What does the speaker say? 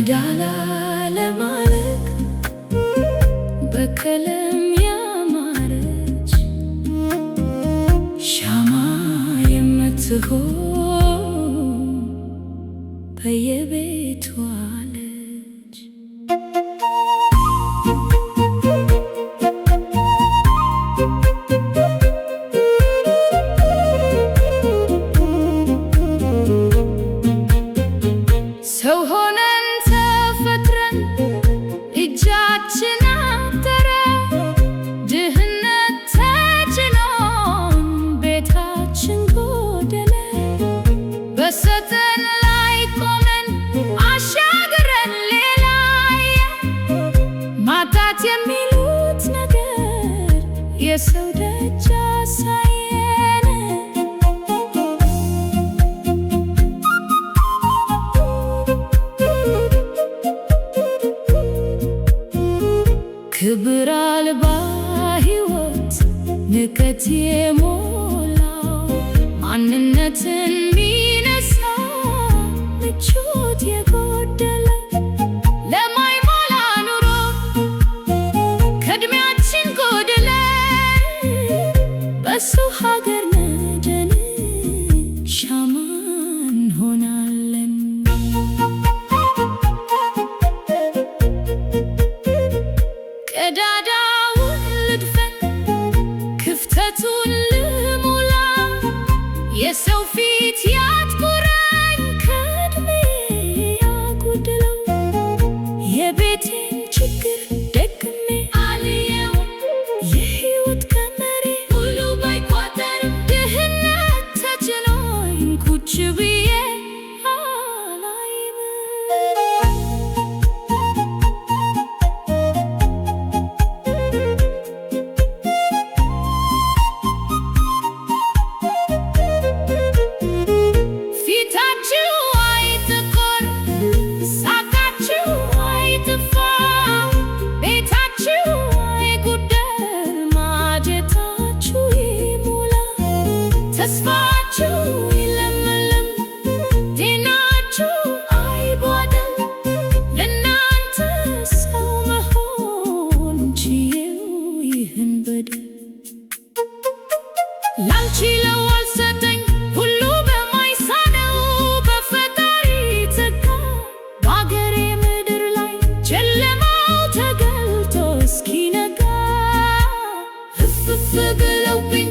ጸዳል ለማለት በቀለም ያማረች ሻማ የምትሆን በየቤቱ አለች። ሰው ሆነን ተፈጥረን እጃችን አጠረ፣ ድህነት ተጭኖን ቤታችን ጎደለ። በሰጠን ላይ ቆመን አሻግረን ሌላ ማጣት የሚሉት ነገር የሰው ደጅ አሳየን። ክብር አልባ ሕይወት ንቀት የሞላው ማንነትን ሚነሳ ምቾት የጎደለ ለማይሞላ ኑሮ ከዕድሜያችን ጎደለ። በሰው ሀገር ነደን ሻማ እንሆናለን። ቀዳዳውን ልድፈን ክፍተቱን ልሙላ፣ የሰው ፊት ያጥቁረኝ ከዕድሜ ያጎደለው። የቤቴን ችግር ደግሜ አልየው የሕይወት ቀመሬ ሁሉ ባይቋጠርም ድህነት ተጭኖኝ ቁጭ ብዬ አላይም። ፊታችሁ አይጥቆር፣ ሳቃችሁ አይጥፋ፣ ቤታችሁ አይጉደል፣ ማጀታችሁ ይሙላ፣ ተስፋችሁ ይለምልም፣ ጤናችሁ አይጓደል። ለእናንተ ሰው መሆን ችዬው ይህን በደል ላልችለው አልሰጠኝ ሁሉ በማይሳነው በፈጣሪ ጸጋ በአገሬ ምድር ላይ ጨለማው ተገልጦ እስኪነጋ እፍፍ ብለውብኝ